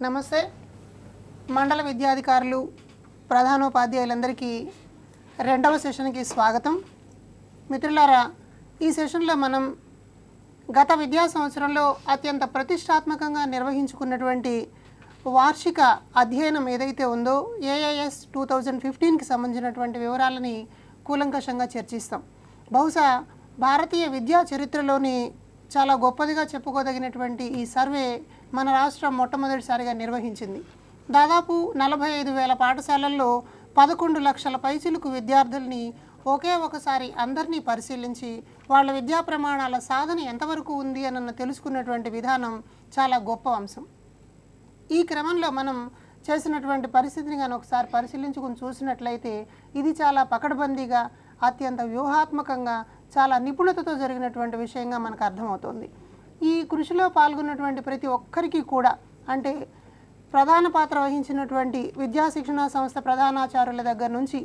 నమస్తే. మండల విద్యాధికారులు, ప్రధానోపాధ్యాయులందరికీ రెండవ సెషన్కి స్వాగతం. మిత్రులారా, ఈ సెషన్లో మనం గత విద్యా సంవత్సరంలో అత్యంత ప్రతిష్టాత్మకంగా నిర్వహించుకున్నటువంటి వార్షిక అధ్యయనం ఏదైతే ఉందో ఏఐఎస్ 2015కి సంబంధించినటువంటి వివరాలని కూలంకషంగా చర్చిస్తాం. బహుశా భారతీయ విద్యా చరిత్రలోని చాలా గొప్పదిగా చెప్పుకోదగినటువంటి ఈ సర్వే మన రాష్ట్రం మొట్టమొదటిసారిగా నిర్వహించింది. దాదాపు 45,000 పాఠశాలల్లో 11 లక్షల పైచిలుకు విద్యార్థుల్ని ఒకే ఒకసారి అందరినీ పరిశీలించి వాళ్ళ విద్యా ప్రమాణాల సాధన ఎంతవరకు ఉంది అన్న తెలుసుకున్నటువంటి విధానం చాలా గొప్ప అంశం. ఈ క్రమంలో మనం చేసినటువంటి పరిస్థితిని కానీ ఒకసారి పరిశీలించుకుని చూసినట్లయితే ఇది చాలా పకడ్బందీగా, అత్యంత వ్యూహాత్మకంగా, చాలా నిపుణతతో జరిగినటువంటి విషయంగా మనకు అర్థమవుతుంది. ఈ కృషిలో పాల్గొన్నటువంటి ప్రతి ఒక్కరికి కూడా, అంటే ప్రధాన పాత్ర వహించినటువంటి విద్యా శిక్షణా సంస్థ ప్రధానాచార్యుల దగ్గర నుంచి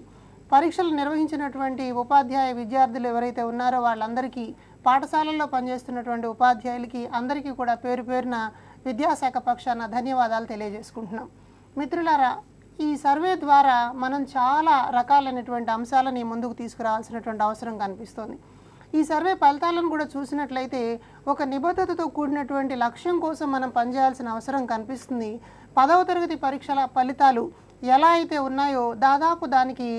పరీక్షలు నిర్వహించినటువంటి ఉపాధ్యాయ విద్యార్థులు ఎవరైతే ఉన్నారో వాళ్ళందరికీ, పాఠశాలల్లో పనిచేస్తున్నటువంటి ఉపాధ్యాయులకి అందరికీ కూడా పేరు పేరున విద్యాశాఖ పక్షాన ధన్యవాదాలు తెలియజేసుకుంటున్నాం. మిత్రులారా, ఈ సర్వే ద్వారా మనం చాలా రకాలైనటువంటి అంశాలని ముందుకు తీసుకురావాల్సినటువంటి అవసరం కనిపిస్తోంది. ఈ సర్వే ఫలితాలను కూడా చూసినట్లయితే ఒక నిబద్ధతతో కూడినటువంటి లక్ష్యం కోసం మనం పనిచేయాల్సిన అవసరం కనిపిస్తుంది. 10వ తరగతి పరీక్షల ఫలితాలు ఎలా అయితే ఉన్నాయో దాదాపు దానికి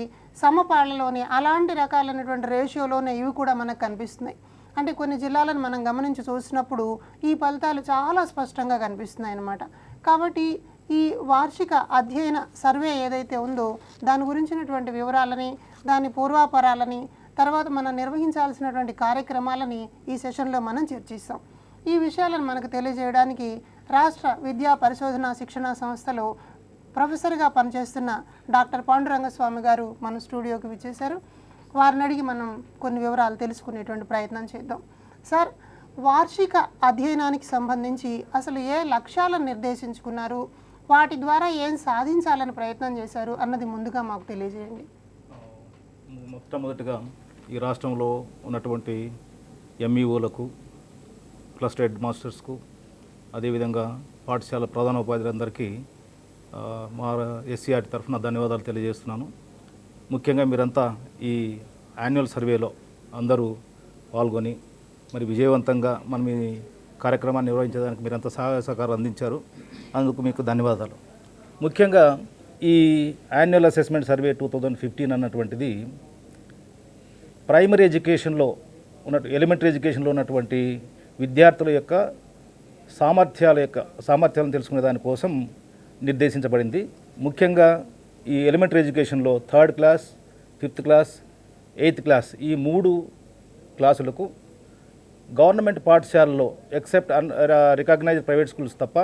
సమపాళ్లలోనే, అలాంటి రకాలైనటువంటి రేషియోలోనే ఇవి కూడా మనకు కనిపిస్తున్నాయి. అంటే కొన్ని జిల్లాలను మనం గమనించి చూసినప్పుడు ఈ ఫలితాలు చాలా స్పష్టంగా కనిపిస్తున్నాయి అన్నమాట. కాబట్టి ఈ వార్షిక అధ్యయన సర్వే ఏదైతే ఉందో దాని గురించినటువంటి వివరాలని, దాని పూర్వాపరాలని, తర్వాత మనం నిర్వహించాల్సినటువంటి కార్యక్రమాలని ఈ సెషన్లో మనం చర్చిస్తాం. ఈ విషయాలను మనకు తెలియజేయడానికి రాష్ట్ర విద్యా పరిశోధన శిక్షణా సంస్థలో ప్రొఫెసర్గా పనిచేస్తున్న డాక్టర్ పాండురంగస్వామి గారు మన స్టూడియోకి విచ్చేశారు. వారిని అడిగి మనం కొన్ని వివరాలు తెలుసుకునేటువంటి ప్రయత్నం చేద్దాం. సార్, వార్షిక అధ్యయనానికి సంబంధించి అసలు ఏ లక్ష్యాలను నిర్దేశించుకున్నారు, వాటి ద్వారా ఏం సాధించాలని ప్రయత్నం చేశారు అన్నది ముందుగా మాకు తెలియజేయండి. మొట్టమొదటిగా ఈ రాష్ట్రంలో ఉన్నటువంటి ఎంఈఓలకు, క్లస్టర్ హెడ్ మాస్టర్స్కు, అదేవిధంగా పాఠశాల ప్రధానోపాధ్యాయులందరికీ మా ఎస్సీఆర్టీ తరఫున ధన్యవాదాలు తెలియజేస్తున్నాను. ముఖ్యంగా మీరంతా ఈ యాన్యువల్ సర్వేలో అందరూ పాల్గొని మరి విజయవంతంగా మనం ఈ కార్యక్రమాన్ని నిర్వహించడానికి మీరంతా సహాయ సహకారం అందించారు. అందుకు మీకు ధన్యవాదాలు. ముఖ్యంగా ఈ యాన్యువల్ అసెస్మెంట్ సర్వే 2015 అన్నటువంటిది ప్రైమరీ ఎడ్యుకేషన్లో ఎలిమెంటరీ ఎడ్యుకేషన్లో ఉన్నటువంటి విద్యార్థుల యొక్క సామర్థ్యాలను తెలుసుకునే దానికోసం నిర్దేశించబడింది. ముఖ్యంగా ఈ ఎలిమెంటరీ ఎడ్యుకేషన్లో 3rd class, 5th class, 8th class ఈ 3 క్లాసులకు గవర్నమెంట్ పాఠశాలలో ఎక్సెప్ట్ రికగ్నైజ్డ్ ప్రైవేట్ స్కూల్స్ తప్ప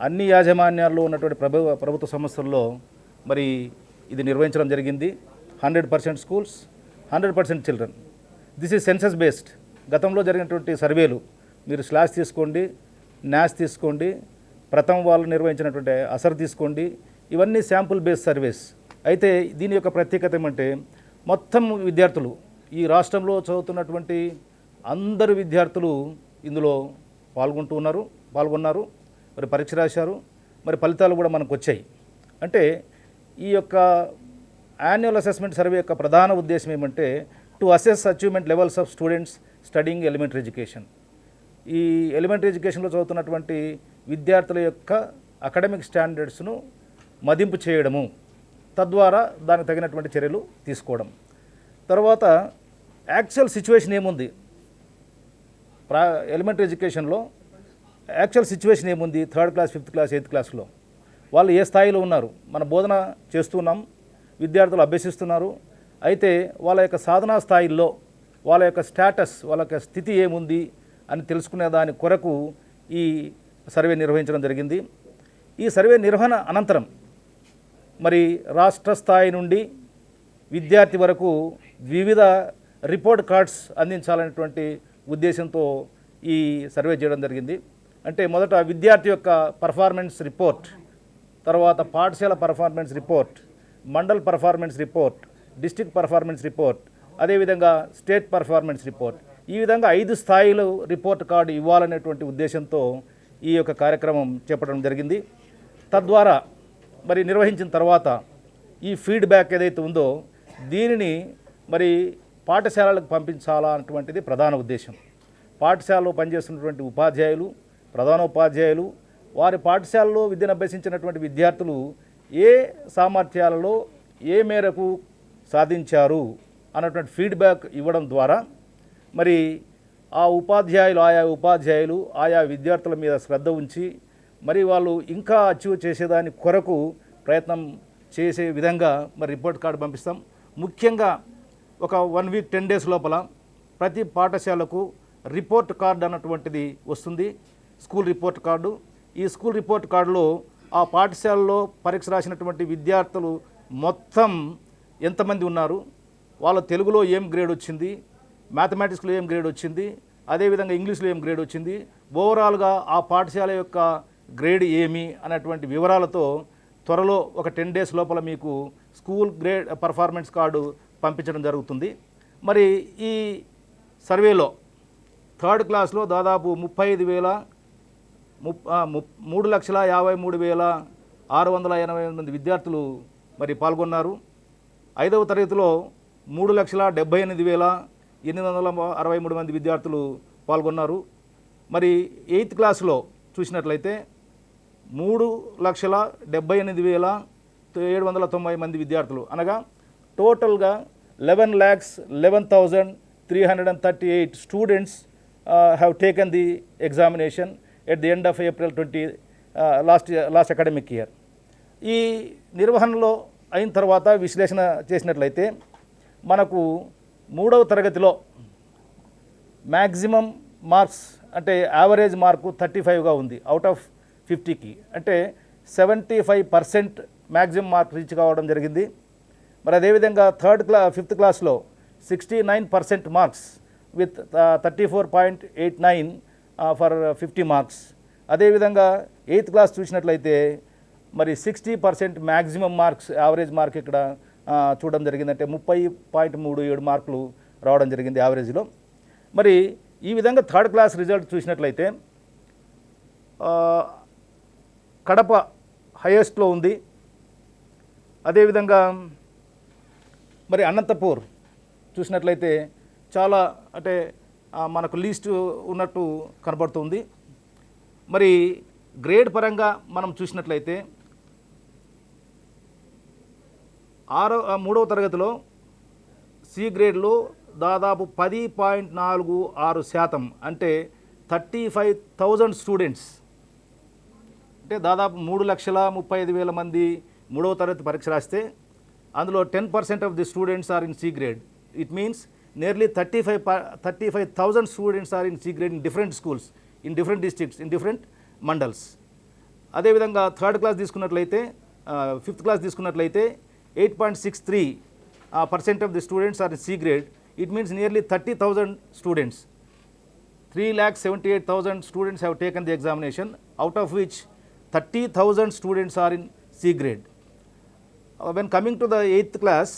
అన్ని యాజమాన్యాల్లో ఉన్నటువంటి ప్రభుత్వ సంస్థల్లో మరి ఇది నిర్వహించడం జరిగింది. 100% schools, 100% children. This is census based. గతంలో జరిగినటువంటి సర్వేలు మీరు స్లాష్ తీసుకోండి, న్యాస్ తీసుకోండి, ప్రథమ వాళ్ళు నిర్వహించినటువంటి అసర్ తీసుకోండి, ఇవన్నీ శాంపుల్ బేస్డ్ సర్వేస్. అయితే దీని యొక్క ప్రత్యేకత ఏమంటే మొత్తం విద్యార్థులు, ఈ రాష్ట్రంలో చదువుతున్నటువంటి అందరు విద్యార్థులు ఇందులో పాల్గొన్నారు, మరి పరీక్ష రాశారు, మరి ఫలితాలు కూడా మనకు వచ్చాయి. అంటే ఈ యొక్క యాన్యువల్ అసెస్మెంట్ సర్వే యొక్క ప్రధాన ఉద్దేశం ఏమంటే to assess achievement levels of students studying elementary education. ఈ ఎలిమెంటరీ ఎడ్యుకేషన్లో చదువుతున్నటువంటి విద్యార్థుల యొక్క అకాడమిక్ స్టాండర్డ్స్ను మదింపు చేయడము, తద్వారా దానికి తగినటువంటి చర్యలు తీసుకోవడం. తర్వాత యాక్చువల్ సిచ్యువేషన్ ఏముంది ఎలిమెంటరీ ఎడ్యుకేషన్లో, యాక్చువల్ సిచ్యువేషన్ ఏముంది 3rd class, 5th class, 8th క్లాస్లో వాళ్ళు ఏ స్థాయిలో ఉన్నారు. మన బోధన చేస్తున్నాం, విద్యార్థులు అభ్యసిస్తున్నారు. అయితే వాళ్ళ యొక్క సాధనా స్థాయిల్లో వాళ్ళ యొక్క స్టేటస్, వాళ్ళ యొక్క స్థితి ఏముంది అని తెలుసుకునే దాని కొరకు ఈ సర్వే నిర్వహించడం జరిగింది. ఈ సర్వే నిర్వహణ అనంతరం మరి రాష్ట్ర స్థాయి నుండి విద్యార్థి వరకు వివిధ రిపోర్ట్ కార్డ్స్ అందించాలనేటువంటి ఉద్దేశంతో ఈ సర్వే చేయడం జరిగింది. అంటే మొదట విద్యార్థి యొక్క పర్ఫార్మెన్స్ రిపోర్ట్, తర్వాత పాఠశాల performance report, mandal performance report, district performance report, అదేవిధంగా స్టేట్ పర్ఫార్మెన్స్ రిపోర్ట్, ఈ విధంగా 5 స్థాయిలు రిపోర్ట్ కార్డు ఇవ్వాలనేటువంటి ఉద్దేశంతో ఈ యొక్క కార్యక్రమం చేపట్టడం జరిగింది. తద్వారా మరి నిర్వహించిన తర్వాత ఈ ఫీడ్బ్యాక్ ఏదైతే ఉందో దీనిని మరి పాఠశాలలకు పంపించాలా అన్నటువంటిది ప్రధాన ఉద్దేశం. పాఠశాలలో పనిచేస్తున్నటువంటి ఉపాధ్యాయులు, ప్రధానోపాధ్యాయులు వారి పాఠశాలలో విద్యను అభ్యసించినటువంటి విద్యార్థులు ఏ సామర్థ్యాలలో ఏ మేరకు సాధించారు అన్నటువంటి ఫీడ్బ్యాక్ ఇవ్వడం ద్వారా మరి ఆయా ఉపాధ్యాయులు ఆయా విద్యార్థుల మీద శ్రద్ధ ఉంచి మరి వాళ్ళు ఇంకా అచీవ్ చేసేదాని కొరకు ప్రయత్నం చేసే విధంగా మరి రిపోర్ట్ కార్డు పంపిస్తాం. ముఖ్యంగా ఒక 1 వీక్ 10 డేస్ లోపల ప్రతి పాఠశాలకు రిపోర్ట్ కార్డు అన్నటువంటిది వస్తుంది, స్కూల్ రిపోర్ట్ కార్డు. ఈ స్కూల్ రిపోర్ట్ కార్డులో ఆ పాఠశాలలో పరీక్ష రాసినటువంటి విద్యార్థులు మొత్తం ఎంతమంది ఉన్నారు, వాళ్ళ తెలుగులో ఏం గ్రేడ్ వచ్చింది, మ్యాథమెటిక్స్లో ఏం గ్రేడ్ వచ్చింది, అదేవిధంగా ఇంగ్లీష్లో ఏం గ్రేడ్ వచ్చింది, ఓవరాల్గా ఆ పాఠశాల యొక్క గ్రేడ్ ఏమి అనేటువంటి వివరాలతో త్వరలో ఒక 10 డేస్ లోపల మీకు స్కూల్ గ్రేడ్ పర్ఫార్మెన్స్ కార్డు పంపించడం జరుగుతుంది. మరి ఈ సర్వేలో 3rd క్లాస్లో దాదాపు 3,53,608 మంది విద్యార్థులు మరి పాల్గొన్నారు. 5వ తరగతిలో 3,78,863 మంది విద్యార్థులు పాల్గొన్నారు. మరి 8th క్లాస్లో చూసినట్లయితే 3,78,790 మంది విద్యార్థులు, అనగా టోటల్గా 11,11,338 students have taken the examination at the end of April 20 last academic year. ఈ నిర్వహణలో అయిన తర్వాత విశ్లేషణ చేసినట్లయితే మనకు 3వ తరగతిలో మ్యాక్సిమం మార్క్స్ అంటే యావరేజ్ మార్కు 35గా ఉంది అవుట్ ఆఫ్ 50కి, అంటే 75% మ్యాక్సిమం మార్క్ రీచ్ కావడం జరిగింది. మరి అదేవిధంగా 5th క్లాస్లో 69% మార్క్స్ విత్ 34.89 ఫర్ 50 మార్క్స్. అదేవిధంగా 8th క్లాస్ చూసినట్లయితే మరి 60% మ్యాక్సిమం మార్క్స్ యావరేజ్ మార్క్ ఇక్కడ చూడడం జరిగిందంటే 30.37 మార్కులు రావడం జరిగింది యావరేజ్లో. మరి ఈ విధంగా 3rd క్లాస్ రిజల్ట్ చూసినట్లయితే కడప హైయెస్ట్లో ఉంది. అదేవిధంగా మరి అనంతపూర్ చూసినట్లయితే చాలా అంటే మనకు లీస్ట్ ఉన్నట్టు కనబడుతుంది. మరి గ్రేడ్ పరంగా మనం చూసినట్లయితే 3వ తరగతిలో సి గ్రేడ్లో దాదాపు 10.46% అంటే 35,000 స్టూడెంట్స్, అంటే దాదాపు 3,35,000 మంది 3వ తరగతి పరీక్ష రాస్తే అందులో 10% of the students are in C grade. It means nearly 35,000 students are in C grade in different schools, in different districts, in different mandals. అదేవిధంగా 3rd క్లాస్ తీసుకున్నట్లయితే 5th క్లాస్ తీసుకున్నట్లయితే 8.63% of the students are in C grade. It means nearly 30,000 students, 3,78,000 students have taken the examination, out of which 30,000 students are in C grade. When coming to the 8th class,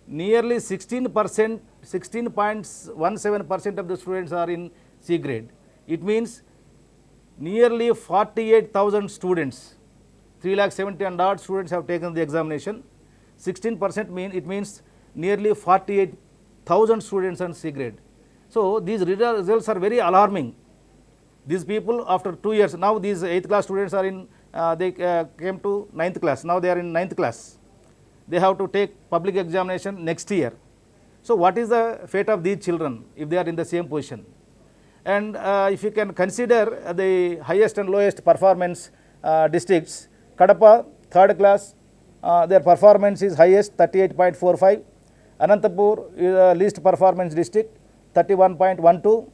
nearly 16.17% of the students are in C grade. It means nearly 48,000 students, 3,70,000 and odd students have taken the examination. 16% it means nearly 48,000 students on C grade. So these results are very alarming. These people after 2 years, now these 8th class students are in, they came to 9th class, now they are in 9th class. They have to take public examination next year. So what is the fate of these children if they are in the same position? And if you can consider the highest and lowest performance districts, Kadapa 3rd class, their performance is highest 38.45, Anantapur is least performance district 31.12,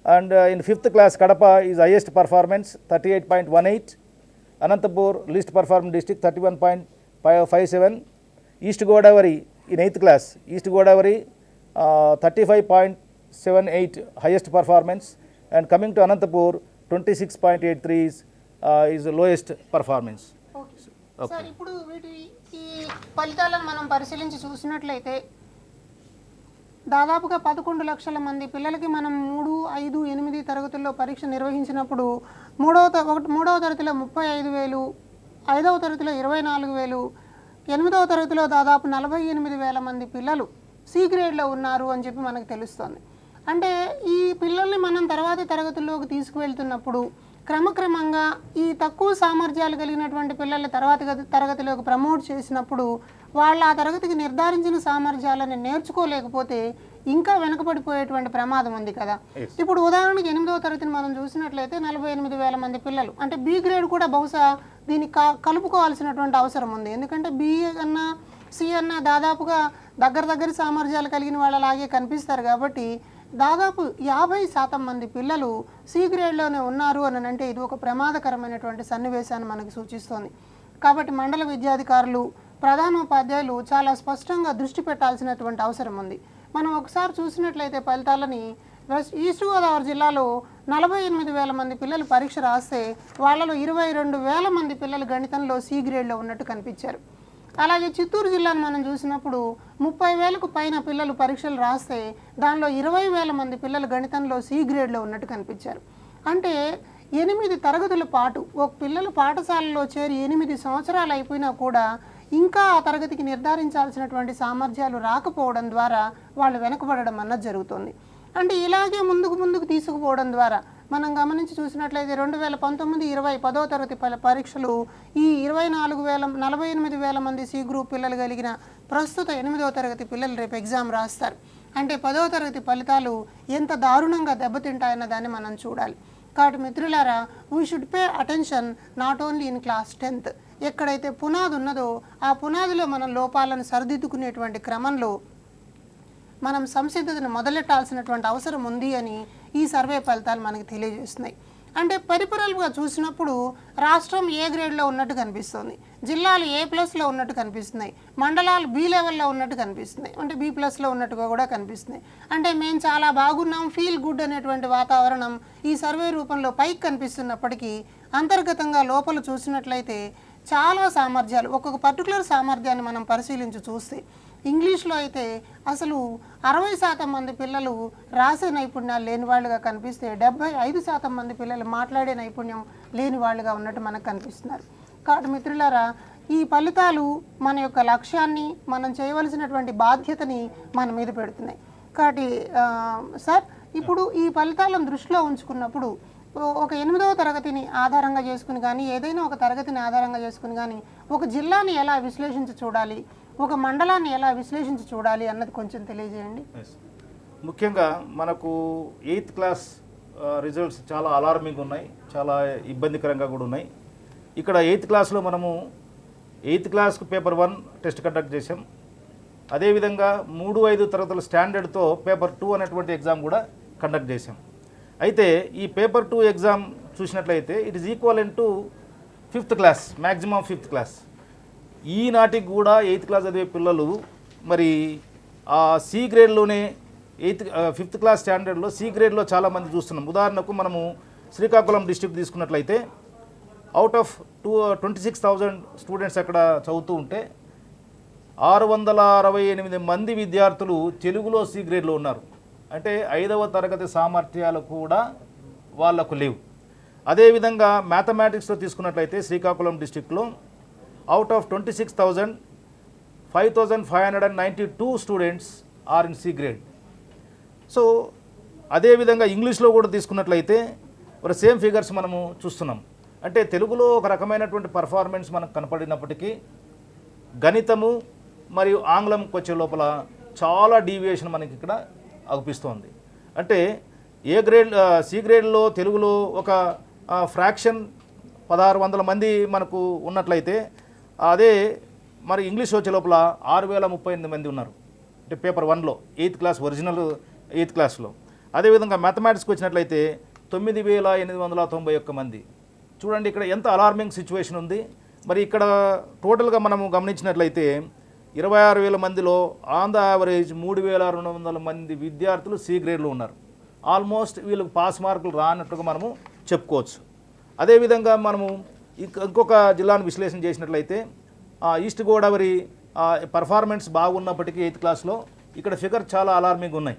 and in 5th class Kadapa is highest performance 38.18, Anantapur least performing district 31.57, East Godavari in 8th class, East Godavari 35.78 highest performance, and coming to Anantapur 26.83 is the lowest performance. Okay sir, ఇప్పుడు వీటి ఈ ఫలితాలను మనం పరిశీలించి చూసినట్లయితే దాదాపుగా 11 లక్షల మంది పిల్లలకి మనం 3, 5, 8 తరగతుల్లో పరీక్ష నిర్వహించినప్పుడు మూడవ తరగతిలో 35,000, 5వ తరగతిలో 24,000, 8వ తరగతిలో దాదాపు 48,000 మంది పిల్లలు సి గ్రేడ్లో ఉన్నారు అని చెప్పి మనకు తెలుస్తుంది. అంటే ఈ పిల్లల్ని మనం తర్వాతి తరగతుల్లోకి తీసుకువెళ్తున్నప్పుడు క్రమక్రమంగా ఈ తక్కువ సామర్థ్యాలు కలిగినటువంటి పిల్లల్ని తర్వాతి తరగతిలోకి ప్రమోట్ చేసినప్పుడు వాళ్ళ ఆ తరగతికి నిర్ధారించిన సామర్థ్యాలను నేర్చుకోలేకపోతే ఇంకా వెనుకబడిపోయేటువంటి ప్రమాదం ఉంది కదా. ఇప్పుడు ఉదాహరణకి 8వ తరగతిని మనం చూసినట్లయితే 48,000 మంది పిల్లలు, అంటే బి గ్రేడ్ కూడా బహుశా దీన్ని కలుపుకోవాల్సినటువంటి అవసరం ఉంది. ఎందుకంటే బిఏ అన్నా సి అన్నా దాదాపుగా దగ్గర సామర్థ్యాలు కలిగిన వాళ్ళలాగే కనిపిస్తారు కాబట్టి దాదాపు 50% మంది పిల్లలు సి గ్రేడ్లోనే ఉన్నారు అని అంటే ఇది ఒక ప్రమాదకరమైనటువంటి సన్నివేశాన్ని మనకు సూచిస్తోంది. కాబట్టి మండల విద్యాధికారులు, ప్రధానోపాధ్యాయులు చాలా స్పష్టంగా దృష్టి పెట్టాల్సినటువంటి అవసరం ఉంది. మనం ఒకసారి చూసినట్లయితే ఫలితాలని ఈస్ట్ గోదావరి జిల్లాలో 48,000 మంది పిల్లలు పరీక్ష రాస్తే వాళ్ళలో 22,000 మంది పిల్లలు గణితంలో సి గ్రేడ్లో ఉన్నట్టు కనిపించారు. అలాగే చిత్తూరు జిల్లాను మనం చూసినప్పుడు 30,000కు పైన పిల్లలు పరీక్షలు రాస్తే దానిలో 20,000 మంది పిల్లలు గణితంలో సి గ్రేడ్లో ఉన్నట్టు కనిపించారు. అంటే 8 తరగతుల పాటు ఒక పిల్లలు పాఠశాలలో చేరి 8 సంవత్సరాలు అయిపోయినా కూడా ఇంకా ఆ తరగతికి నిర్ధారించాల్సినటువంటి సామర్థ్యాలు రాకపోవడం ద్వారా వాళ్ళు వెనకబడడం అన్నది జరుగుతుంది. అంటే ఇలాగే ముందుకు తీసుకుపోవడం ద్వారా మనం గమనించి చూసినట్లయితే 2019, 20 10వ తరగతి పరీక్షలు ఈ 48,000 మంది సి గ్రూప్ పిల్లలు కలిగిన ప్రస్తుత 8వ తరగతి పిల్లలు రేపు ఎగ్జామ్ రాస్తారు. అంటే 10వ తరగతి ఫలితాలు ఎంత దారుణంగా దెబ్బతింటాయన్న దాన్ని మనం చూడాలి. కాబట్టి మిత్రులారా, we should pay attention not only in class 10th. ఎక్కడైతే పునాది ఉన్నదో ఆ పునాదిలో మనం లోపాలను సరిదిద్దుకునేటువంటి క్రమంలో మనం సంసిద్ధతను మొదలెట్టాల్సినటువంటి అవసరం ఉంది అని ఈ సర్వే ఫలితాలు మనకు తెలియజేస్తున్నాయి. అంటే పరిపరల్గా చూసినప్పుడు రాష్ట్రం ఏ గ్రేడ్లో ఉన్నట్టు కనిపిస్తుంది, జిల్లాలు A+లో ఉన్నట్టు కనిపిస్తున్నాయి, మండలాలు B లెవెల్లో ఉన్నట్టు కనిపిస్తున్నాయి, అంటే B+లో ఉన్నట్టుగా కూడా కనిపిస్తున్నాయి. అంటే మేము చాలా బాగున్నాం, ఫీల్ గుడ్ అనేటువంటి వాతావరణం ఈ సర్వే రూపంలో పైకి కనిపిస్తున్నప్పటికీ అంతర్గతంగా లోపల చూసినట్లయితే చాలా సామర్థ్యాలు, ఒక్కొక్క పర్టికులర్ సామర్థ్యాన్ని మనం పరిశీలించి చూస్తే ఇంగ్లీష్లో అయితే అసలు 60% మంది పిల్లలు రాసే నైపుణ్యాలు లేని వాళ్ళుగా కనిపిస్తే 75% మంది పిల్లలు మాట్లాడే నైపుణ్యం లేని వాళ్ళుగా ఉన్నట్టు మనకు కనిపిస్తున్నారు. కాబట్టి మిత్రులారా, ఈ ఫలితాలు మన యొక్క లక్ష్యాన్ని, మనం చేయవలసినటువంటి బాధ్యతని మన మీద పెడుతున్నాయి. కాబట్టి సార్, ఇప్పుడు ఈ ఫలితాలను దృష్టిలో ఉంచుకున్నప్పుడు ఒక 8వ తరగతిని ఆధారంగా చేసుకుని కానీ, ఏదైనా ఒక తరగతిని ఆధారంగా చేసుకుని కానీ ఒక జిల్లాని ఎలా విశ్లేషించి చూడాలి, ఒక మండలాన్ని ఎలా విశ్లేషించి చూడాలి అన్నది కొంచెం తెలియజేయండి. ముఖ్యంగా మనకు 8th క్లాస్ రిజల్ట్స్ చాలా అలార్మింగ్ ఉన్నాయి, చాలా ఇబ్బందికరంగా కూడా ఉన్నాయి. ఇక్కడ 8th క్లాస్లో మనము 8th క్లాస్కు పేపర్ 1 టెస్ట్ కండక్ట్ చేసాం. అదేవిధంగా 3, 5 తరగతుల స్టాండర్డ్తో పేపర్ 2 అనేటువంటి ఎగ్జామ్ కూడా కండక్ట్ చేసాం. అయితే ఈ పేపర్ 2 ఎగ్జామ్ చూసినట్లయితే it is equivalent to 5th class, maximum 5th class. ఈనాటికి కూడా 8th క్లాస్ చదివే పిల్లలు మరి ఆ సి గ్రేడ్లోనే 5th క్లాస్ స్టాండర్డ్లో సి గ్రేడ్లో చాలామంది చూస్తున్నాం. ఉదాహరణకు మనము శ్రీకాకుళం డిస్ట్రిక్ట్ తీసుకున్నట్లయితే అవుట్ ఆఫ్ 26,000 స్టూడెంట్స్ అక్కడ చదువుతూ ఉంటే 668 మంది విద్యార్థులు తెలుగులో సి గ్రేడ్లో ఉన్నారు. అంటే 5వ తరగతి సామర్థ్యాలు కూడా వాళ్ళకు లేవు. అదేవిధంగా మ్యాథమెటిక్స్లో తీసుకున్నట్లయితే శ్రీకాకుళం డిస్ట్రిక్ట్లో out of 26,000, 5,592 students are in C grade. So అదేవిధంగా ఇంగ్లీష్లో కూడా తీసుకున్నట్లయితే ఒక సేమ్ ఫిగర్స్ మనము చూస్తున్నాం. అంటే తెలుగులో ఒక రకమైనటువంటి పర్ఫార్మెన్స్ మనకు కనపడినప్పటికీ గణితము మరియు ఆంగ్లంకి వచ్చే లోపల చాలా డీవియేషన్ మనకి ఇక్కడ అగుపిస్తోంది. అంటే సి గ్రేడ్లో తెలుగులో ఒక ఫ్రాక్షన్ 1,600 మంది మనకు ఉన్నట్లయితే అదే మరి ఇంగ్లీష్ వచ్చే లోపల 6,038 మంది ఉన్నారు. అంటే paper 1లో 8th class original 8th క్లాస్లో. అదేవిధంగా మ్యాథమెటిక్స్కి వచ్చినట్లయితే 9,891 మంది. చూడండి ఇక్కడ ఎంత అలార్మింగ్ సిచ్యువేషన్ ఉంది. మరి ఇక్కడ టోటల్గా మనము గమనించినట్లయితే 26,000 మందిలో ఆన్ ద యావరేజ్ 3,200 మంది విద్యార్థులు సి గ్రేడ్లో ఉన్నారు. ఆల్మోస్ట్ వీళ్ళకి పాస్ మార్కులు రానట్టుగా మనము చెప్పుకోవచ్చు. అదేవిధంగా మనము ఇంకొక జిల్లాను విశ్లేషణ చేసినట్లయితే ఈస్ట్ గోదావరి పర్ఫార్మెన్స్ బాగున్నప్పటికీ 8th క్లాస్లో ఇక్కడ ఫిగర్ చాలా అలార్మింగ్ ఉన్నాయి.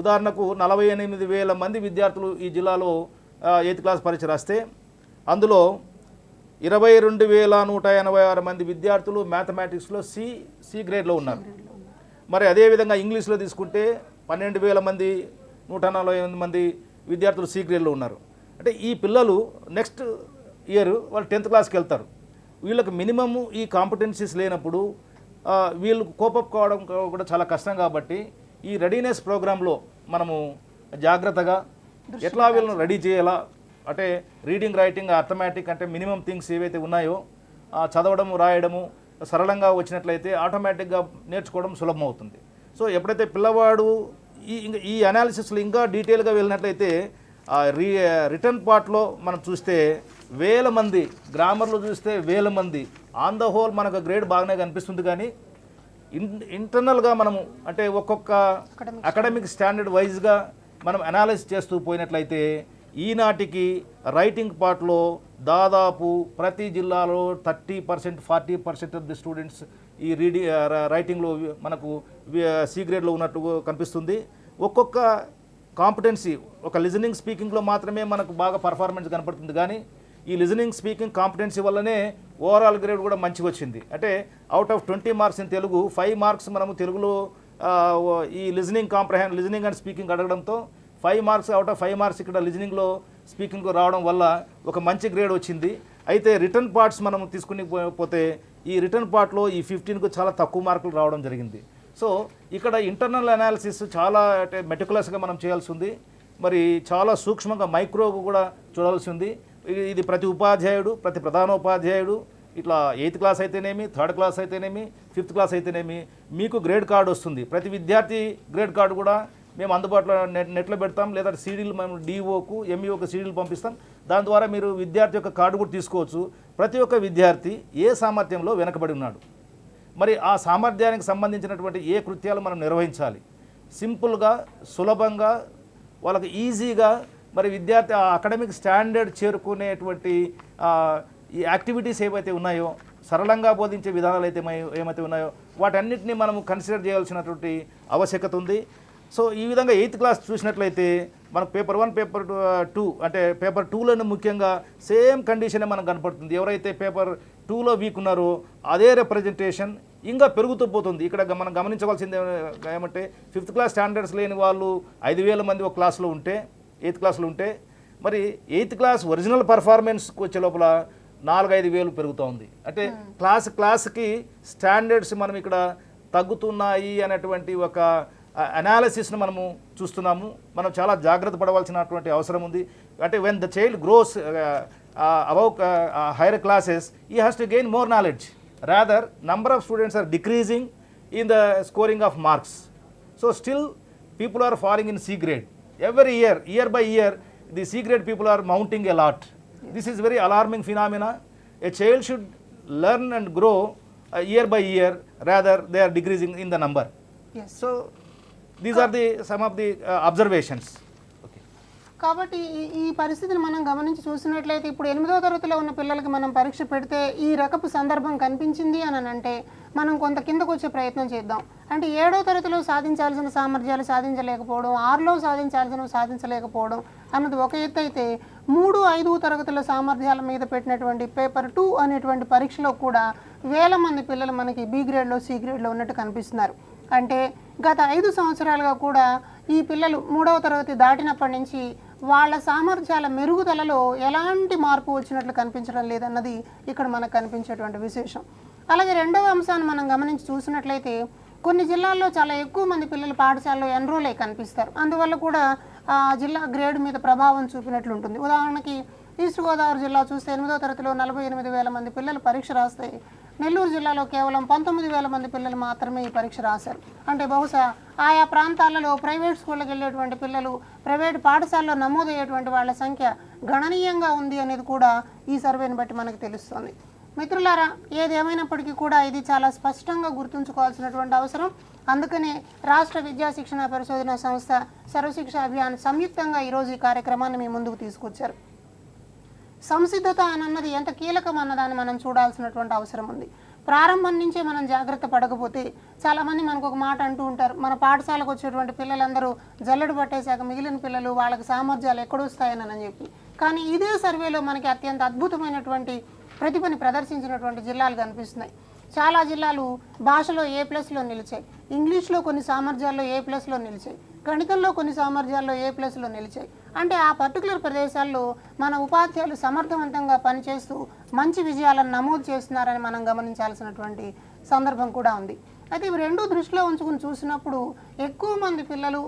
ఉదాహరణకు 48,000 మంది విద్యార్థులు ఈ జిల్లాలో 8th క్లాస్ పరీక్ష రాస్తే అందులో 22,186 మంది విద్యార్థులు మ్యాథమెటిక్స్లో సి గ్రేడ్లో ఉన్నారు. మరి అదేవిధంగా ఇంగ్లీష్లో తీసుకుంటే 12,000 మంది 148 మంది విద్యార్థులు సి గ్రేడ్లో ఉన్నారు. అంటే ఈ పిల్లలు నెక్స్ట్ ఇయర్ వాళ్ళు 10th క్లాస్కి వెళ్తారు. వీళ్ళకి మినిమము ఈ కాంపిటెన్సీస్ లేనప్పుడు వీళ్ళు కోపప్ కావడం కూడా చాలా కష్టం. కాబట్టి ఈ రెడీనెస్ ప్రోగ్రాంలో మనము జాగ్రత్తగా ఎట్లా వీళ్ళని రెడీ చేయాలా అంటే రీడింగ్, రైటింగ్, అర్థమెటిక్ అంటే మినిమం థింగ్స్ ఏవైతే ఉన్నాయో చదవడము, రాయడము సరళంగా వచ్చినట్లయితే ఆటోమేటిక్గా నేర్చుకోవడం సులభం అవుతుంది. సో ఎప్పుడైతే పిల్లవాడు ఈ అనాలిసిస్లో ఇంకా డీటెయిల్గా వెళ్ళినట్లయితే రిటర్న్ పార్ట్లో మనం చూస్తే 1000 మంది, గ్రామర్లో చూస్తే 1000 మంది, ఆన్ ద హోల్ మనకు గ్రేడ్ బాగానే కనిపిస్తుంది. కానీ ఇంటర్నల్గా మనము అంటే ఒక్కొక్క అకాడమిక్ స్టాండర్డ్ వైజ్గా మనం అనాలిసిస్ చేస్తూ పోయినట్లయితే ఈనాటికి రైటింగ్ పార్ట్లో దాదాపు ప్రతి జిల్లాలో 30%, 40% ఆఫ్ ది స్టూడెంట్స్ ఈ రైటింగ్లో మనకు సి గ్రేడ్లో ఉన్నట్టు కనిపిస్తుంది. ఒక్కొక్క కాంపిటెన్సీ ఒక లిజనింగ్, స్పీకింగ్లో మాత్రమే మనకు బాగా పర్ఫార్మెన్స్ కనపడుతుంది. కానీ ఈ లిజనింగ్, స్పీకింగ్ కాంపిటెన్సీ వల్లనే ఓవరాల్ గ్రేడ్ కూడా మంచిగా వచ్చింది. అంటే out of 20 marks in Telugu 5 marks మనము తెలుగులో ఈ లిజనింగ్ అండ్ స్పీకింగ్ అడగడంతో 5 మార్క్స్ అవుట్ ఆఫ్ 5 మార్క్స్ ఇక్కడ లిజనింగ్లో, స్పీకింగ్లో రావడం వల్ల ఒక మంచి గ్రేడ్ వచ్చింది. అయితే రిటర్న్ పార్ట్స్ మనం తీసుకుని పోతే ఈ రిటర్న్ పార్ట్లో ఈ 15కు చాలా తక్కువ మార్కులు రావడం జరిగింది. సో ఇక్కడ ఇంటర్నల్ అనాలిసిస్ చాలా అంటే మెటికులస్గా మనం చేయాల్సి ఉంది. మరి చాలా సూక్ష్మంగా మైక్రో కూడా చూడాల్సి ఉంది. ఇది ప్రతి ఉపాధ్యాయుడు, ప్రతి ప్రధానోపాధ్యాయుడు ఇట్లా 8th క్లాస్ అయితేనేమి, 3rd క్లాస్ అయితేనేమి, 5th క్లాస్ అయితేనేమి మీకు గ్రేడ్ కార్డు వస్తుంది. ప్రతి విద్యార్థి గ్రేడ్ కార్డు కూడా మేము అందుబాటులో నెట్లో పెడతాం. లేదా సీడీలు మేము డిఓకు, ఎంఈఓకు సీడీలు పంపిస్తాం. దాని ద్వారా మీరు విద్యార్థి యొక్క కార్డు కూడా తీసుకోవచ్చు. ప్రతి ఒక్క విద్యార్థి ఏ సామర్థ్యంలో వెనకబడి ఉన్నాడు, మరి ఆ సామర్థ్యానికి సంబంధించినటువంటి ఏ కృత్యాలు మనం నిర్వహించాలి, సింపుల్గా, సులభంగా, వాళ్ళకి ఈజీగా మరి విద్యార్థి ఆ అకాడమిక్ స్టాండర్డ్ చేరుకునేటువంటి ఈ యాక్టివిటీస్ ఏవైతే ఉన్నాయో, సరళంగా బోధించే విధానాలు అయితే ఏమైతే ఉన్నాయో వాటన్నిటిని మనము కన్సిడర్ చేయాల్సినటువంటి ఆవశ్యకత ఉంది. సో ఈ విధంగా 8th క్లాస్ చూసినట్లయితే మనకు పేపర్ 1, పేపర్ 2 అంటే పేపర్ 2లోనే ముఖ్యంగా సేమ్ కండిషనే మనకు కనపడుతుంది. ఎవరైతే పేపర్ 2లో వీక్ ఉన్నారో అదే రిప్రజెంటేషన్ ఇంకా పెరుగుతూ పోతుంది. ఇక్కడ మనం గమనించవలసింది ఏమంటే 5th క్లాస్ స్టాండర్డ్స్ లేని వాళ్ళు 5,000 మంది ఒక క్లాస్లో ఉంటే, 8th క్లాస్లో ఉంటే, మరి 8th క్లాస్ ఒరిజినల్ పర్ఫార్మెన్స్కి వచ్చే లోపల 4-5 వేలు పెరుగుతూ ఉంది. అంటే క్లాస్కి స్టాండర్డ్స్ మనం ఇక్కడ తగ్గుతున్నాయి అనేటువంటి ఒక అనాలిసిస్ను మనము చూస్తున్నాము. మనం చాలా జాగ్రత్త పడవలసినటువంటి అవసరం ఉంది. అంటే when the child gross above higher classes he has to gain more knowledge. Rather, number of students are decreasing in the scoring of marks. So still people are falling in C grade. Every year by year, the C grade people are mounting a lot. This is very alarming phenomena. A child should learn and grow year by year. Rather, they are decreasing in the number. Yes. So these are some of the observations. కాబట్టి ఈ పరిస్థితిని మనం గమనించి చూసినట్లయితే ఇప్పుడు 8వ తరగతిలో ఉన్న పిల్లలకి మనం పరీక్ష పెడితే ఈ రకపు సందర్భం కనిపించింది అని అంటే మనం కొంత కిందకు వచ్చే ప్రయత్నం చేద్దాం. అంటే 7వ తరగతిలో సాధించాల్సిన సామర్థ్యాలు సాధించలేకపోవడం, 6లో సాధించాల్సినవి సాధించలేకపోవడం అన్నది ఒక ఎత్తు అయితే 3, 5 తరగతుల సామర్థ్యాల మీద పెట్టినటువంటి పేపర్ 2 అనేటువంటి పరీక్షలో కూడా 1000 మంది పిల్లలు మనకి బి గ్రేడ్లో, సి గ్రేడ్లో ఉన్నట్టు కనిపిస్తున్నారు. అంటే గత 5 సంవత్సరాలుగా కూడా ఈ పిల్లలు 3వ తరగతి దాటినప్పటి నుంచి వాళ్ళ సామర్థ్యాల మెరుగుదలలో ఎలాంటి మార్పు వచ్చినట్లు కనిపించడం లేదన్నది ఇక్కడ మనకు కనిపించేటువంటి విశేషం. అలాగే రెండవ అంశాన్ని మనం గమనించి చూసినట్లయితే కొన్ని జిల్లాల్లో చాలా ఎక్కువ మంది పిల్లలు పాఠశాలలో ఎన్రోల్ అయి కనిపిస్తారు. అందువల్ల కూడా ఆ జిల్లా గ్రేడ్ మీద ప్రభావం చూపినట్లు ఉంటుంది. ఉదాహరణకి ఈస్ట్ గోదావరి జిల్లా చూస్తే 8వ తరగతిలో 48,000 మంది పిల్లలు పరీక్ష రాస్తే నెల్లూరు జిల్లాలో కేవలం 19,000 మంది పిల్లలు మాత్రమే ఈ పరీక్ష రాశారు. అంటే బహుశా ఆయా ప్రాంతాలలో ప్రైవేట్ స్కూళ్ళకి వెళ్ళేటువంటి పిల్లలు, ప్రైవేట్ పాఠశాలలో నమోదయ్యేటువంటి వాళ్ళ సంఖ్య గణనీయంగా ఉంది అనేది కూడా ఈ సర్వేని బట్టి మనకు తెలుస్తుంది. మిత్రులారా, ఏది ఏమైనప్పటికీ కూడా ఇది చాలా స్పష్టంగా గుర్తుంచుకోవాల్సినటువంటి అవసరం. అందుకనే రాష్ట్ర విద్యా శిక్షణ పరిశోధన సంస్థ సర్వశిక్ష అభియాన్ సంయుక్తంగా ఈరోజు ఈ కార్యక్రమాన్ని మీ ముందుకు తీసుకొచ్చారు. సంసిద్ధత అన్నది ఎంత కీలకం అన్నదాన్ని మనం చూడాల్సినటువంటి అవసరం ఉంది. ప్రారంభం నుంచే మనం జాగ్రత్త పడకపోతే, చాలామంది మనకు ఒక మాట అంటూ ఉంటారు, మన పాఠశాలకు వచ్చేటువంటి పిల్లలందరూ జల్లెడు పట్టేశాక మిగిలిన పిల్లలు వాళ్ళకి సామర్థ్యాలు ఎక్కడొస్తాయని చెప్పి. కానీ ఇదే సర్వేలో మనకి అత్యంత అద్భుతమైనటువంటి ప్రతిభని ప్రదర్శించినటువంటి జిల్లాలు కనిపిస్తున్నాయి. చాలా జిల్లాలు భాషలో A+లో నిలిచాయి, ఇంగ్లీష్లో కొన్ని సామర్థ్యాల్లో A+లో నిలిచాయి, గణితంలో కొన్ని సామర్థ్యాల్లో A+లో నిలిచాయి. అంటే ఆ పర్టికులర్ ప్రదేశాల్లో మన ఉపాధ్యాయులు సమర్థవంతంగా పనిచేస్తూ మంచి విజయాలను నమోదు చేస్తున్నారని మనం గమనించాల్సినటువంటి సందర్భం కూడా ఉంది. అయితే ఇవి రెండూ దృష్టిలో ఉంచుకుని చూసినప్పుడు ఎక్కువ మంది పిల్లలు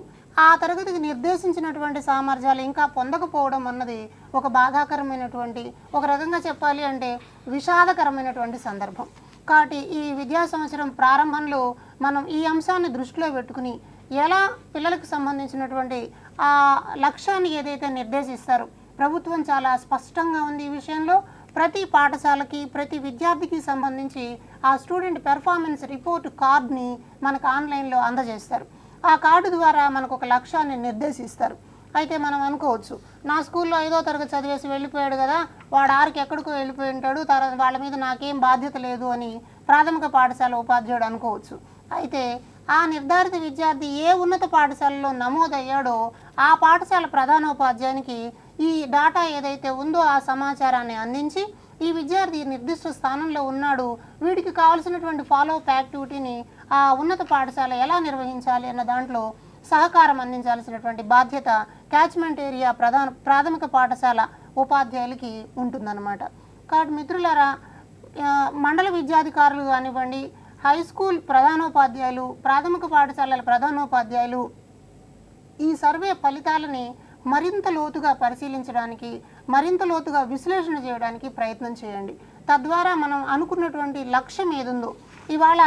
ఆ తరగతికి నిర్దేశించినటువంటి సామర్థ్యాలు ఇంకా పొందకపోవడం అన్నది ఒక బాధాకరమైనటువంటి, ఒక రకంగా చెప్పాలి అంటే విషాదకరమైనటువంటి సందర్భం. కాబట్టి ఈ విద్యా సంవత్సరం ప్రారంభంలో మనం ఈ అంశాన్ని దృష్టిలో పెట్టుకుని ఎలా పిల్లలకు సంబంధించినటువంటి ఆ లక్ష్యాన్ని ఏదైతే నిర్దేశిస్తారో, ప్రభుత్వం చాలా స్పష్టంగా ఉంది ఈ విషయంలో. ప్రతి పాఠశాలకి ప్రతి విద్యార్థికి సంబంధించి ఆ స్టూడెంట్ పెర్ఫార్మెన్స్ రిపోర్ట్ కార్డ్ని మనకు ఆన్లైన్లో అందజేస్తారు. ఆ కార్డు ద్వారా మనకు ఒక లక్ష్యాన్ని నిర్దేశిస్తారు. అయితే మనం అనుకోవచ్చు, నా స్కూల్లో 5వ తరగతి చదివేసి వెళ్ళిపోయాడు కదా, వాడు 6కి ఎక్కడికో వెళ్ళిపోయి ఉంటాడు, తర్వాత వాళ్ళ మీద నాకేం బాధ్యత లేదు అని ప్రాథమిక పాఠశాల ఉపాధ్యాయుడు అనుకోవచ్చు. అయితే ఆ నిర్ధారిత విద్యార్థి ఏ ఉన్నత పాఠశాలలో నమోదయ్యాడో ఆ పాఠశాల ప్రధానోపాధ్యాయునికి ఈ డాటా ఏదైతే ఉందో ఆ సమాచారాన్ని అందించి, ఈ విద్యార్థి నిర్దిష్ట స్థానంలో ఉన్నాడు, వీడికి కావాల్సినటువంటి ఫాలోఅప్ యాక్టివిటీని ఆ ఉన్నత పాఠశాల ఎలా నిర్వహించాలి అన్న దాంట్లో సహకారం అందించాల్సినటువంటి బాధ్యత క్యాచ్మెంట్ ఏరియా ప్రాథమిక పాఠశాల ఉపాధ్యాయులకి ఉంటుందన్నమాట. కాబట్టి మిత్రులారా, మండల విద్యాధికారులు కానివ్వండి, హై స్కూల్ ప్రధానోపాధ్యాయులు, ప్రాథమిక పాఠశాలల ప్రధానోపాధ్యాయులు ఈ సర్వే ఫలితాలని మరింత లోతుగా పరిశీలించడానికి, మరింత లోతుగా విశ్లేషణ చేయడానికి ప్రయత్నం చేయండి. తద్వారా మనం అనుకున్నటువంటి లక్ష్యం ఏదుందో, ఇవాళ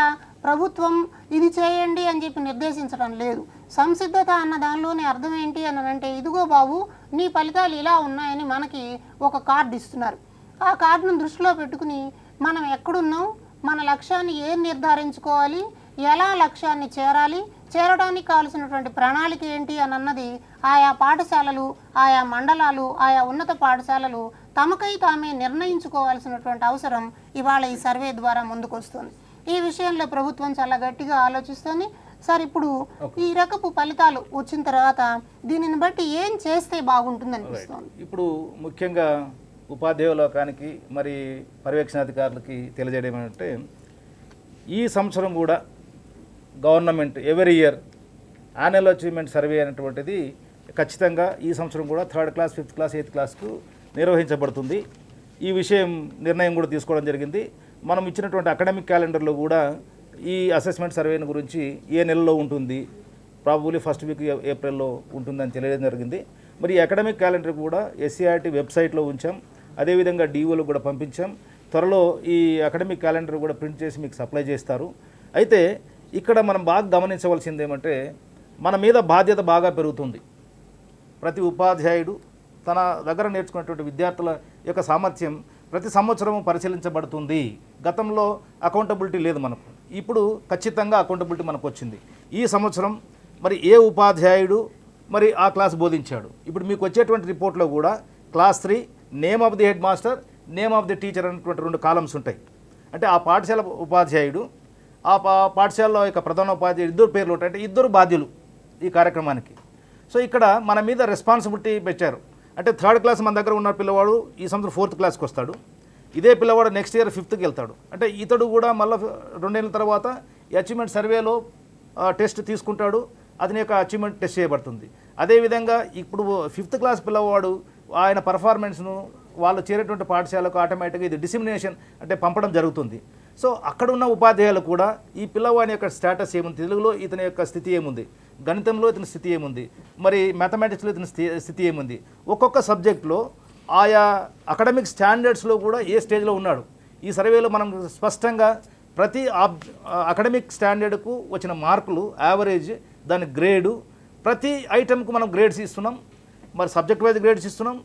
ప్రభుత్వం ఇది చేయండి అని చెప్పి నిర్దేశించడం లేదు. సంసిద్ధత అన్న దానిలోని అర్థం ఏంటి అని అంటే, ఇదిగో బాబు నీ ఫలితాలు ఇలా ఉన్నాయని మనకి ఒక కార్డు ఇస్తున్నారు. ఆ కార్డును దృష్టిలో పెట్టుకుని మనం ఎక్కడున్నాం, మన లక్ష్యాన్ని ఏం నిర్ధారించుకోవాలి, ఎలా లక్ష్యాన్ని చేరాలి, చేరడానికి కావాల్సినటువంటి ప్రణాళిక ఏంటి అని అన్నది ఆయా పాఠశాలలు, ఆయా మండలాలు, ఆయా ఉన్నత పాఠశాలలు తమకై తామే నిర్ణయించుకోవాల్సినటువంటి అవసరం ఇవాళ ఈ సర్వే ద్వారా ముందుకొస్తుంది. ఈ విషయంలో ప్రభుత్వం చాలా గట్టిగా ఆలోచిస్తుంది. సార్, ఇప్పుడు ఈ రకపు ఫలితాలు వచ్చిన తర్వాత దీనిని బట్టి ఏం చేస్తే బాగుంటుంది అనిపిస్తుంది? ఇప్పుడు ముఖ్యంగా ఉపాధ్యాయ లోకానికి మరి పర్యవేక్షణాధికారులకి తెలియజేయడం ఏమంటే, ఈ సంవత్సరం కూడా government every year annual achievement survey అనేటువంటిది ఖచ్చితంగా ఈ సంవత్సరం కూడా 3rd class, 5th class, 8th క్లాస్కు నిర్వహించబడుతుంది. ఈ విషయం నిర్ణయం కూడా తీసుకోవడం జరిగింది. మనం ఇచ్చినటువంటి అకాడమిక్ క్యాలెండర్లో కూడా ఈ అసెస్మెంట్ సర్వేని గురించి ఏ నెలలో ఉంటుంది, ప్రాబబ్లీ ఫస్ట్ వీక్ ఏప్రిల్లో ఉంటుందని తెలియడం జరిగింది. మరి ఈ అకాడమిక్ క్యాలెండర్ కూడా SCERT వెబ్సైట్లో ఉంచాం, అదేవిధంగా DOలో కూడా పంపించాం. త్వరలో ఈ అకాడమిక్ క్యాలెండర్ కూడా ప్రింట్ చేసి మీకు సప్లై చేస్తారు. అయితే ఇక్కడ మనం బాగా గమనించవలసింది ఏమంటే, మన మీద బాధ్యత బాగా పెరుగుతుంది. ప్రతి ఉపాధ్యాయుడు తన దగ్గర నేర్చుకున్నటువంటి విద్యార్థుల యొక్క సామర్థ్యం ప్రతి సంవత్సరం పరిశీలించబడుతుంది. గతంలో అకౌంటబిలిటీ లేదు మనకు, ఇప్పుడు ఖచ్చితంగా అకౌంటబిలిటీ మనకు వచ్చింది. ఈ సంవత్సరం మరి ఏ ఉపాధ్యాయుడు మరి ఆ క్లాస్ బోధించాడు. ఇప్పుడు మీకు వచ్చేటువంటి రిపోర్ట్లో కూడా class 3 name of the head master, name of the teacher అనేటువంటి 2 కాలమ్స్ ఉంటాయి. అంటే ఆ పాఠశాల ఉపాధ్యాయుడు, ఆ పాఠశాలలో యొక్క ప్రధాన ఉపాధ్యాయుడు ఇద్దరు పేర్లు ఉంటాయి. అంటే ఇద్దరు బాధ్యులు ఈ కార్యక్రమానికి. సో ఇక్కడ మన మీద రెస్పాన్సిబిలిటీ పెట్టారు. అంటే 3rd క్లాస్ మన దగ్గర ఉన్న పిల్లవాడు ఈ సంవత్సరం 4th క్లాస్కి వస్తాడు, ఇదే పిల్లవాడు నెక్స్ట్ ఇయర్ 5థ్కి వెళ్తాడు. అంటే ఇతడు కూడా మళ్ళీ 2 ఏళ్ళ తర్వాత ఈ అచీవ్మెంట్ సర్వేలో టెస్ట్ తీసుకుంటాడు, అతని యొక్క అచీవ్మెంట్ టెస్ట్ చేయబడుతుంది. అదేవిధంగా ఇప్పుడు 5th క్లాస్ పిల్లవాడు ఆయన పర్ఫార్మెన్స్ను వాళ్ళు చేరేటువంటి పాఠశాలకు ఆటోమేటిక్గా ఇది డిసిమినేషన్ అంటే పంపడం జరుగుతుంది. సో అక్కడ ఉన్న ఉపాధ్యాయులు కూడా ఈ పిల్లవాడి యొక్క స్టేటస్ ఏముంది, తెలుగులో ఇతని యొక్క స్థితి ఏముంది, గణితంలో ఇతని స్థితి ఏముంది, మరి మ్యాథమెటిక్స్లో ఇతని స్థితి ఏముంది, ఒక్కొక్క సబ్జెక్ట్లో ఆయా అకాడమిక్ స్టాండర్డ్స్లో కూడా ఏ స్టేజ్లో ఉన్నాడు. ఈ సర్వేలో మనం స్పష్టంగా ప్రతి అకాడమిక్ స్టాండర్డ్కు వచ్చిన మార్కులు, యావరేజ్, దాని గ్రేడు, ప్రతి ఐటెంకు మనం గ్రేడ్స్ ఇస్తున్నాం. మరి సబ్జెక్ట్ వైజ్ గ్రేడ్స్ ఇస్తున్నాం,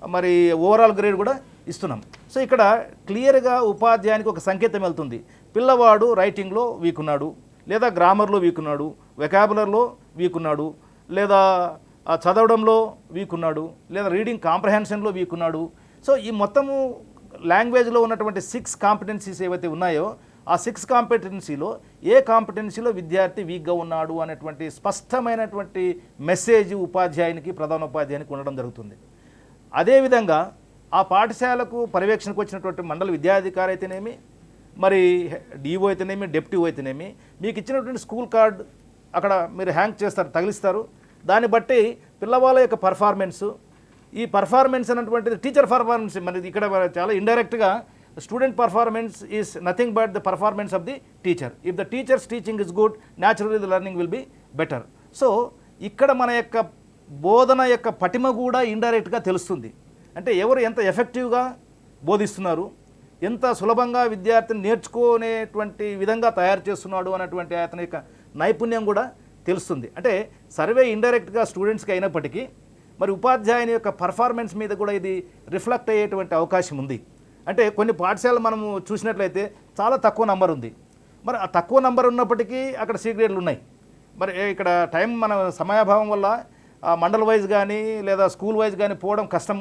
మరి ఓవరాల్ గ్రేడ్ కూడా ఇస్తున్నాం. సో ఇక్కడ క్లియర్గా ఉపాధ్యాయునికి ఒక సంకేతం వెళ్తుంది. పిల్లవాడు రైటింగ్లో వీక్ ఉన్నాడు, లేదా గ్రామర్లో వీక్ ఉన్నాడు, వెకాబులర్లో వీక్ ఉన్నాడు, లేదా చదవడంలో వీక్ ఉన్నాడు, లేదా రీడింగ్ కాంప్రహెన్షన్లో వీక్ ఉన్నాడు. సో ఈ మొత్తము లాంగ్వేజ్లో ఉన్నటువంటి 6 కాంపిటెన్సీస్ ఏవైతే ఉన్నాయో ఆ 6 కాంపిటెన్సీలో ఏ కాంపిటెన్సీలో విద్యార్థి వీక్గా ఉన్నాడు అనేటువంటి స్పష్టమైనటువంటి మెసేజ్ ఉపాధ్యాయునికి ప్రధానోపాధ్యాయునికి ఉండడం జరుగుతుంది. అదేవిధంగా ఆ పాఠశాలకు పర్యవేక్షణకు వచ్చినటువంటి మండల విద్యాధికారి అయితేనేమి, మరి డిఓ అయితేనేమి, డెప్యూటీ అయితేనేమి, మీకు ఇచ్చినటువంటి స్కూల్ కార్డ్ అక్కడ మీరు హ్యాంగ్ చేస్తారు, తగిలిస్తారు. దాన్ని బట్టి పిల్లవాళ్ళ యొక్క పర్ఫార్మెన్సు, ఈ పర్ఫార్మెన్స్ అనేటువంటిది టీచర్ పర్ఫార్మెన్స్, మరి ఇక్కడ చాలా ఇండైరెక్ట్గా student performance is nothing but the performance of the teacher. If the teachers teaching is good, naturally the learning will be better. So ఇక్కడ మన యొక్క బోధన యొక్క పటిమ కూడా ఇండైరెక్ట్గా తెలుస్తుంది. అంటే ఎవరు ఎంత ఎఫెక్టివ్గా బోధిస్తున్నారు, ఎంత సులభంగా విద్యార్థిని నేర్చుకునేటువంటి విధంగా తయారు చేస్తున్నాడు అనేటువంటి అతని యొక్క నైపుణ్యం కూడా తెలుస్తుంది. అంటే సర్వే ఇండైరెక్ట్గా స్టూడెంట్స్కి అయినప్పటికీ మరి ఉపాధ్యాయుని యొక్క పర్ఫార్మెన్స్ మీద కూడా ఇది రిఫ్లెక్ట్ అయ్యేటువంటి అవకాశం ఉంది. అంటే కొన్ని పాఠశాలలు మనము చూసినట్లయితే చాలా తక్కువ నంబర్ ఉంది. మరి ఆ తక్కువ నంబర్ ఉన్నప్పటికీ అక్కడ సి గ్రేడ్లు ఉన్నాయి. మరి ఇక్కడ టైం మన సమయాభావం వల్ల మండల్ వైజ్ కానీ లేదా స్కూల్ వైజ్ కానీ పోవడం కష్టం,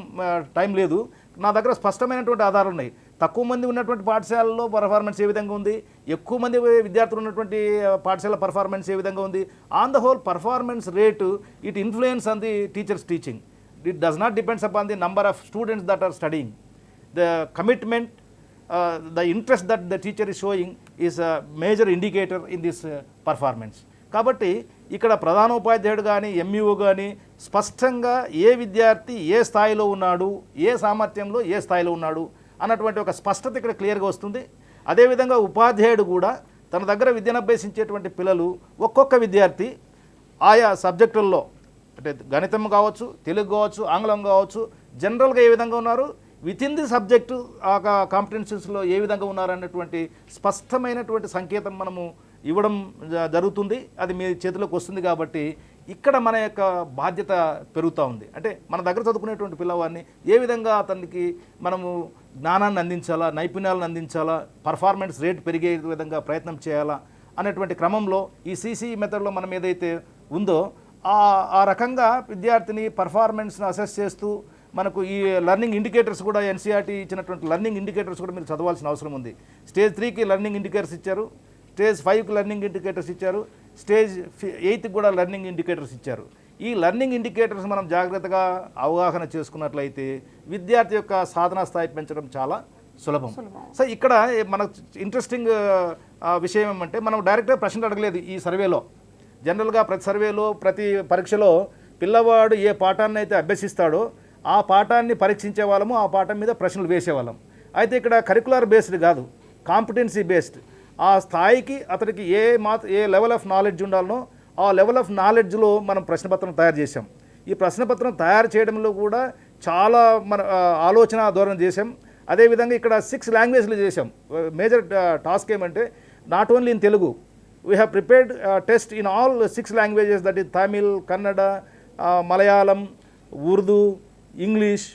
టైం లేదు. నా దగ్గర స్పష్టమైనటువంటి ఆధారాలు ఉన్నాయి. తక్కువ మంది ఉన్నటువంటి పాఠశాలలో పర్ఫార్మెన్స్ ఏ విధంగా ఉంది, ఎక్కువ మంది విద్యార్థులు ఉన్నటువంటి పాఠశాల పర్ఫార్మెన్స్ ఏ విధంగా ఉంది. On the whole performance rate it influence on the teachers teaching. It does not depends upon the number of students that are studying. The commitment, the interest that the teacher is showing is a major indicator in this performance. కాబట్టి ఇక్కడ ప్రధానోపాధ్యాయుడు కానీ MEO కానీ స్పష్టంగా ఏ విద్యార్థి ఏ స్థాయిలో ఉన్నాడు, ఏ సామర్థ్యంలో ఏ స్థాయిలో ఉన్నాడు అన్నటువంటి ఒక స్పష్టత ఇక్కడ క్లియర్గా వస్తుంది. అదేవిధంగా ఉపాధ్యాయుడు కూడా తన దగ్గర విద్యను అభ్యసించేటువంటి పిల్లలు ఒక్కొక్క విద్యార్థి ఆయా సబ్జెక్టుల్లో, అంటే గణితం కావచ్చు, తెలుగు కావచ్చు, ఆంగ్లం కావచ్చు, జనరల్గా ఏ విధంగా ఉన్నారు, విత్ ఇన్ ది సబ్జెక్టు ఆ కాంపిటెన్సీస్లో ఏ విధంగా ఉన్నారన్నటువంటి స్పష్టమైనటువంటి సంకేతం మనము ఇవ్వడం జరుగుతుంది. అది మీ చేతిలోకి వస్తుంది. కాబట్టి ఇక్కడ మన యొక్క బాధ్యత పెరుగుతూ ఉంది. అంటే మన దగ్గర చదువుకునేటువంటి పిల్లవాడిని ఏ విధంగా అతనికి మనము జ్ఞానాన్ని అందించాలా, నైపుణ్యాలను అందించాలా, పర్ఫార్మెన్స్ రేట్ పెరిగే విధంగా ప్రయత్నం చేయాలా అనేటువంటి క్రమంలో ఈ సిసి మెథడ్లో మనం ఏదైతే ఉందో ఆ రకంగా విద్యార్థిని పర్ఫార్మెన్స్ను అసెస్ చేస్తూ మనకు ఈ లెర్నింగ్ ఇండికేటర్స్ కూడా ఎన్సీఆర్టీ ఇచ్చినటువంటి లెర్నింగ్ ఇండికేటర్స్ కూడా మీరు చదవాల్సిన అవసరం ఉంది. స్టేజ్ 3కి లెర్నింగ్ ఇండికేటర్స్ ఇచ్చారు, స్టేజ్ 5కి లెర్నింగ్ ఇండికేటర్స్ ఇచ్చారు, స్టేజ్ 8కి కూడా లెర్నింగ్ ఇండికేటర్స్ ఇచ్చారు. ఈ లెర్నింగ్ ఇండికేటర్స్ మనం జాగ్రత్తగా అవగాహన చేసుకున్నట్లయితే విద్యార్థి యొక్క సాధనా స్థాయి పెంచడం చాలా సులభం. సో ఇక్కడ మనకు ఇంట్రెస్టింగ్ విషయం ఏమంటే మనం డైరెక్ట్గా ప్రశ్నలు అడగలేదు ఈ సర్వేలో. జనరల్గా ప్రతి సర్వేలో, ప్రతి పరీక్షలో పిల్లవాడు ఏ పాఠాన్ని అయితే అభ్యసిస్తాడో ఆ పాఠాన్ని పరీక్షించే వాళ్ళము, ఆ పాఠం మీద ప్రశ్నలు వేసేవాళ్ళం. అయితే ఇక్కడ కరికులర్ బేస్డ్ కాదు, కాంపిటెన్సీ బేస్డ్. ఆ స్థాయికి అతనికి ఏ లెవెల్ ఆఫ్ నాలెడ్జ్ ఉండాలనో ఆ లెవెల్ ఆఫ్ నాలెడ్జ్లో మనం ప్రశ్నపత్రం తయారు చేసాం. ఈ ప్రశ్నపత్రం తయారు చేయడంలో కూడా చాలా మన ఆలోచన ధోరణి చేసాం. అదేవిధంగా ఇక్కడ 6 లాంగ్వేజ్లు చేసాం. మేజర్ టాస్క్ ఏమంటే not only in Telugu, we have prepared test in all 6 languages, that is Tamil, Kannada, Malayalam, Urdu, English,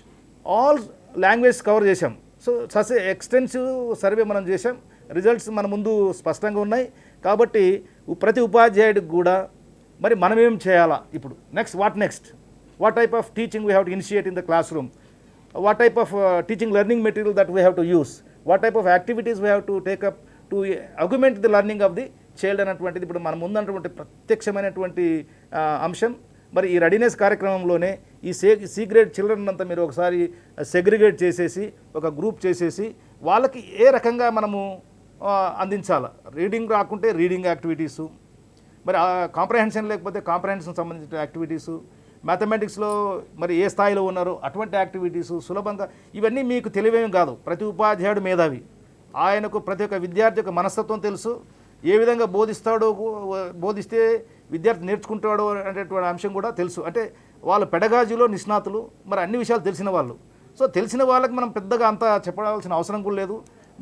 all language cover చేసాం. సో సస్ ఎక్స్టెన్సివ్ సర్వే మనం చేసాం. రిజల్ట్స్ మన ముందు స్పష్టంగా ఉన్నాయి. కాబట్టి ప్రతి ఉపాధ్యాయుడికి కూడా మరి మనం ఏం చేయాలా, ఇప్పుడు next what type of teaching we have to initiate in the classroom, what type of teaching learning material that we have to use, what type of activities we have to take up to augment the learning of the child అన్నటువంటిది ఇప్పుడు మన ముందన్నటువంటి ప్రత్యక్షమైనటువంటి అంశం. మరి ఈ readiness కార్యక్రమంలోనే ఈ C grade children అంతా మీరు ఒకసారి సెగ్రిగేట్ చేసేసి ఒక గ్రూప్ చేసేసి వాళ్ళకి ఏ రకంగా మనము అందించాలా, రీడింగ్ రాకుంటే రీడింగ్ యాక్టివిటీసు, మరి కాంప్రహెన్షన్ లేకపోతే కాంప్రహెన్షన్ సంబంధించిన యాక్టివిటీసు, మ్యాథమెటిక్స్లో మరి ఏ స్థాయిలో ఉన్నారో అటువంటి యాక్టివిటీసు సులభంగా. ఇవన్నీ మీకు తెలివేం కాదు, ప్రతి ఉపాధ్యాయుడు మేధావి. ఆయనకు ప్రతి ఒక్క విద్యార్థి యొక్క మనస్తత్వం తెలుసు, ఏ విధంగా బోధిస్తే విద్యార్థి నేర్చుకుంటాడు అనేటువంటి అంశం కూడా తెలుసు. అంటే వాళ్ళు పెడగాజీలో నిష్ణాతులు, మరి అన్ని విషయాలు తెలిసిన వాళ్ళు. సో తెలిసిన వాళ్ళకి మనం పెద్దగా అంతా చెప్పాల్సిన అవసరం కూడా లేదు.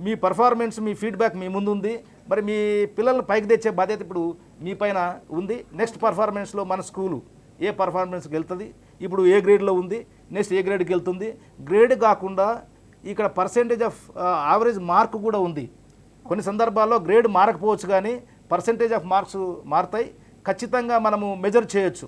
మీ పర్ఫార్మెన్స్, మీ ఫీడ్బ్యాక్ మీ ముందు ఉంది. మరి మీ పిల్లల్ని పైకి తెచ్చే బాధ్యత ఇప్పుడు మీ పైన ఉంది. నెక్స్ట్ పర్ఫార్మెన్స్లో మన స్కూలు ఏ పర్ఫార్మెన్స్కి వెళ్తుంది, ఇప్పుడు ఏ గ్రేడ్లో ఉంది, నెక్స్ట్ ఏ గ్రేడ్కి వెళ్తుంది. గ్రేడ్ కాకుండా ఇక్కడ పర్సెంటేజ్ ఆఫ్ యావరేజ్ మార్క్ కూడా ఉంది. కొన్ని సందర్భాల్లో గ్రేడ్ మారకపోవచ్చు కానీ పర్సెంటేజ్ ఆఫ్ మార్క్స్ మారుతాయి. ఖచ్చితంగా మనము మెజర్ చేయొచ్చు.